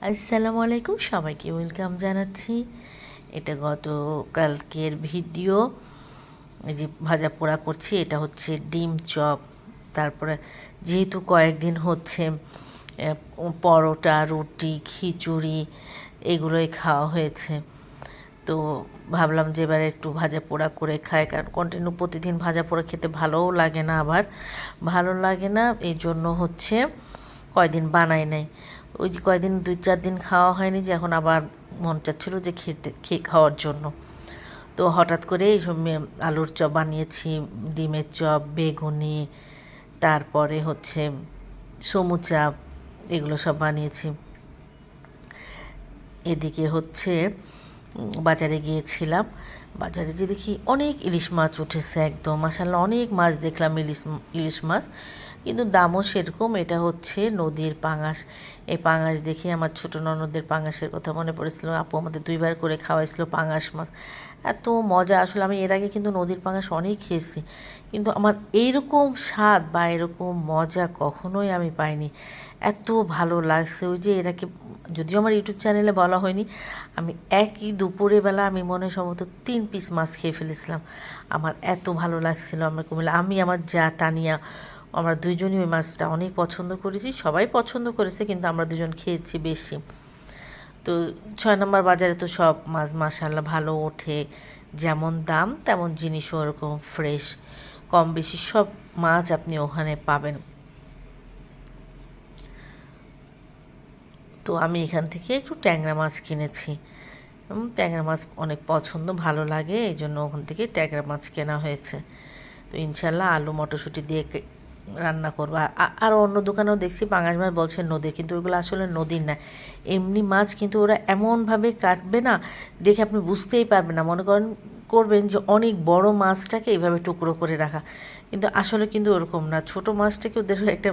আসসালামু আলাইকুম, সবাইকে ওয়েলকাম জানাচ্ছি। এটা গতকালকের ভিডিও। এই যে ভাজা পোড়া করছি, এটা হচ্ছে ডিম চপ। তারপরে যেহেতু কয়েকদিন হচ্ছে পরোটা, রুটি, খিচুড়ি এগুলোই খাওয়া হয়েছে, তো ভাবলাম যে এবার একটু ভাজা পোড়া করে খাই, কারণ কন্টিনিউ প্রতিদিন ভাজা পোড়া খেতে ভালোও লাগে না, আবার ভালো লাগে না, এই জন্য হচ্ছে কয়দিন বানাই নাই। ওই যে কয়দিন 2-4 দিন খাওয়া হয়নি, যে এখন আবার মন চাচ্ছিলো যে খেয়ে খাওয়ার জন্য। তো হঠাৎ করে এইসব আলুর চপ বানিয়েছি, ডিমের চপ, বেগুনি, তারপরে হচ্ছে সমুচা, এগুলো সব বানিয়েছি। এদিকে হচ্ছে বাজারে গিয়েছিলাম। বাজারে যে দেখি অনেক ইলিশ মাছ উঠেছে, একদম মাশাআল্লাহ অনেক মাছ দেখলাম, ইলিশ মাছ, কিন্তু দামও সেরকম। এটা হচ্ছে নদীর পাঙাশ। এই পাঙাশ দেখে আমার ছোটো ননদের পাঙাশের কথা মনে পড়েছিল। আপু আমাদের 2বার করে খাওয়াইছিল পাঙাশ মাছ, এত মজা। আসলে আমি এর আগে কিন্তু নদীর পাঙাশ অনেক খেয়েছি, কিন্তু আমার এইরকম স্বাদ বা এরকম মজা কখনোই আমি পাইনি। এত ভালো লাগছে। ওই যে এটাকে, যদিও আমার ইউটিউব চ্যানেলে বলা হয়নি, আমি একই দুপুরে বেলা আমি মনে হয় সম্ভবত 3 পিস মাছ খেয়ে ফেলেছিলাম। আমার এত ভালো লাগছিল। আমরা কুমিল্লা, আমি আমার যা তানিয়া, আমরা দুইজনই ওই মাছটা অনেক পছন্দ করেছি। সবাই পছন্দ করেছে, কিন্তু আমরা দুজন খেয়েছি বেশি। তো 6 নম্বর বাজারে তো সব মাছ মাশাআল্লাহ ভালো ওঠে, যেমন দাম তেমন জিনিসও ওরকম ফ্রেশ, কম বেশি সব মাছ আপনি ওখানে পাবেন। তো আমি এখান থেকে একটু ট্যাংরা মাছ কিনেছি। ট্যাংরা মাছ অনেক পছন্দ, ভালো লাগে, এই জন্য ওখান থেকে ট্যাংরা মাছ কেনা হয়েছে। তো ইনশাল্লাহ আলু মটরশুঁটি দিয়ে রান্না করবো। আর অন্য দোকানেও দেখছি পাঙাশ মাছ বলছে নদীর, কিন্তু ওগুলো আসলে নদীর না, এমনি মাছ। কিন্তু ওরা এমনভাবে কাটবে না, দেখে আপনি বুঝতেই পারবেন না, মনে করবেন যে অনেক বড় মাছটাকে এইভাবে টুকরো করে রাখা, কিন্তু আসলে কিন্তু ওরকম না। ছোট মাছটাকে ওদের একটা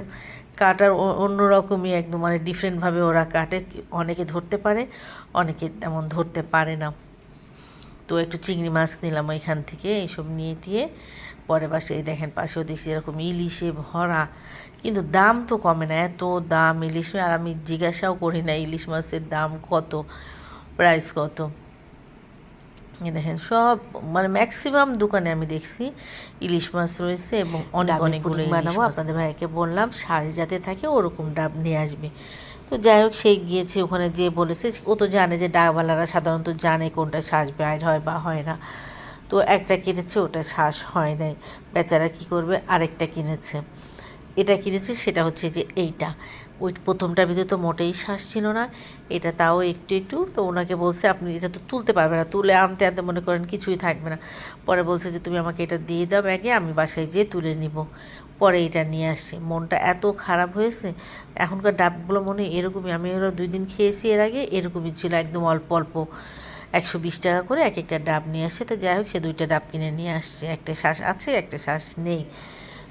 কাটার অন্যরকমই একদম, মানে ডিফারেন্টভাবে ওরা কাটে। অনেকে ধরতে পারে, অনেকে তেমন ধরতে পারে না। তো একটু চিংড়ি মাছ নিলাম এখান থেকে, এইসব নিয়ে দিয়ে পরে বাসায় দেখেন পাশেও দেখছি এরকম ইলিশে ভরা, কিন্তু দাম তো কমে না, এত দাম ইলিশ। আর আমি জিজ্ঞাসাও করি না ইলিশ মাছের দাম কত, প্রাইস কত। দেখেন সব, মানে ম্যাক্সিমাম দোকানে আমি দেখছি ইলিশ মাছ রয়েছে, এবং অনেকগুলো বানাবো। আপনাদের ভাইকে বললাম শাঁস যাতে থাকে ওরকম ডাব নিয়ে আসবে। তো যাই হোক, সেই গিয়েছে, ওখানে যেয়ে বলেছে, ও তো জানে যে ডাবওয়ালারা সাধারণত জানে কোনটা শ্বাস বের হয় বা হয় না। তো একটা কিনেছে, ওটা শ্বাস হয় নাই, বেচারা কী করবে, আরেকটা কিনেছে। এটা কিনেছে, সেটা হচ্ছে যে এইটা, ওই প্রথমটার ভিতরে তো মোটেই শ্বাস ছিল না, এটা তাও একটু একটু। তো ওনাকে বলছে আপনি এটা তো তুলতে পারবে না, তুলে আনতে আনতে মনে করেন কিছুই থাকবে না। পরে বলছে যে তুমি আমাকে এটা দিয়ে দাও ব্যাগে, আমি বাসায় যেয়ে তুলে নিব। পরে এটা নিয়ে আসছে, মনটা এত খারাপ হয়েছে। এখনকার ডাবগুলো মনে হয় এরকমই, আমি ওরা 2 দিন খেয়েছি এর আগে, এরকমই ছিল, একদম অল্প অল্প 120 টাকা করে এক একটা ডাব নিয়ে আসছে। তো যাই হোক, সে 2টা ডাব কিনে নিয়ে আসছে, একটা শ্বাস আছে একটা শ্বাস নেই।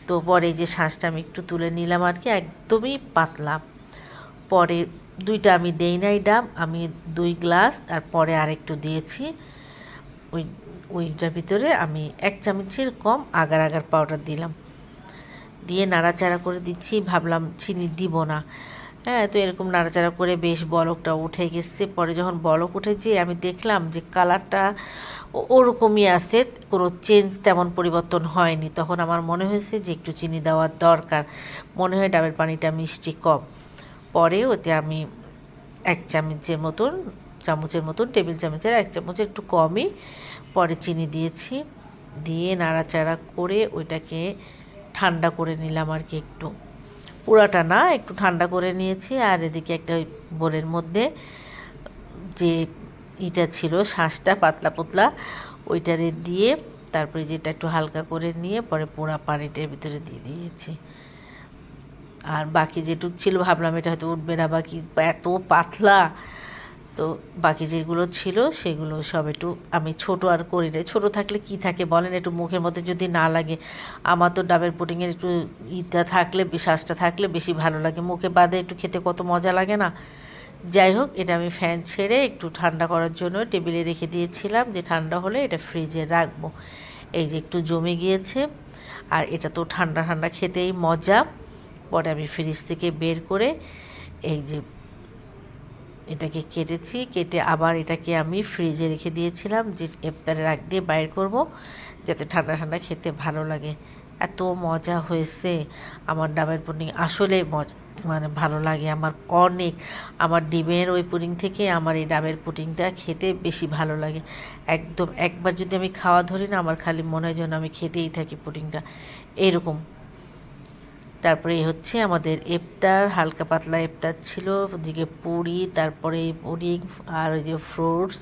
তো পরে এই যে শ্বাসটা আমি একটু তুলে নিলাম আর কি, একদমই পাতলা। পরে 2টা আমি দেই নাই ডাব, আমি 2 গ্লাস, আর পরে আরেকটু দিয়েছি। ওই ওইটার ভিতরে আমি 1 চামচের কম আগার আগার পাউডার দিলাম, দিয়ে নাড়াচাড়া করে দিচ্ছি। ভাবলাম চিনি দিব না, হ্যাঁ। তো এরকম নাড়াচাড়া করে বেশ বলকটা উঠে গেছে। পরে যখন বলক উঠে, যে আমি দেখলাম যে কালারটা ওরকমই আছে, কোনো চেঞ্জ তেমন পরিবর্তন হয়নি, তখন আমার মনে হয়েছে যে একটু চিনি দেওয়ার দরকার, মনে হয় ডাবের পানিটা মিষ্টি কম। পরে ওতে আমি 1 চামচের মতন, টেবিল চামচের 1 চামচের একটু কমই পরে চিনি দিয়েছি। দিয়ে নাড়াচাড়া করে ওইটাকে ঠান্ডা করে নিলাম আর কি, একটু, পুরাটা না, একটু ঠান্ডা করে নিয়েছি। আর এদিকে একটা বোলের মধ্যে যে ইটা ছিল শ্বাসটা পাতলা পাতলা, ওইটারে দিয়ে তারপরে যেটা একটু হালকা করে নিয়ে পরে পোড়া পানিটার ভিতরে দিয়ে দিয়েছি। আর বাকি যেটুক ছিল ভাবলাম এটা হয়তো উঠবে না, বাকি এত পাতলা। তো বাকি যেগুলো ছিল সেগুলো সব একটু, আমি ছোট আর করি না, ছোটো থাকলে কি থাকে বলেন, একটু মুখের মধ্যে যদি না লাগে। আমার তো ডাবের পুডিংয়ের একটু ইটা থাকলে, শ্বাসটা থাকলে বেশি ভালো লাগে, মুখে বাদে একটু খেতে কত মজা লাগে না। যাই হোক, এটা আমি ফ্যান ছেড়ে একটু ঠান্ডা করার জন্য টেবিলে রেখে দিয়েছিলাম, যে ঠান্ডা হলে এটা ফ্রিজে রাখবো। এই যে একটু জমে গিয়েছে, আর এটা তো ঠান্ডা ঠান্ডা খেতেই মজা। পরে আমি ফ্রিজ থেকে বের করে এই যে এটাকে কেটেছি, কেটে আবার এটাকে আমি ফ্রিজে রেখে দিয়েছিলাম যে ইফতারের আগ দিয়ে বাইর করব, যাতে ঠান্ডা ঠান্ডা খেতে ভালো লাগে। এত মজা হয়েছে আমার ডাবের পুডিং, আসলে মানে ভালো লাগে আমার অনেক। আমার ডিমের ওই পুডিং থেকে আমার এই ডাবের পুডিংটা খেতে বেশি ভালো লাগে। একদম একবার যদি আমি খাওয়া ধরি না, আমার খালি মনে হয় যেন আমি খেতেই থাকি পুডিংটা, এইরকম। তারপরে এই হচ্ছে আমাদের ইফতার, হালকা পাতলা ইফতার ছিল। ওদিকে পুরি, তারপরে এই পুডিং, আর ওই যে ফ্রুটস,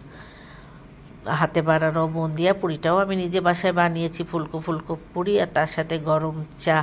হাতে বানানো বুন্দিয়া পুরিটাও আমি নিজে বাসায় বানিয়েছি, ফুলকো ফুলকো পুরি, আর তার সাথে গরম চা।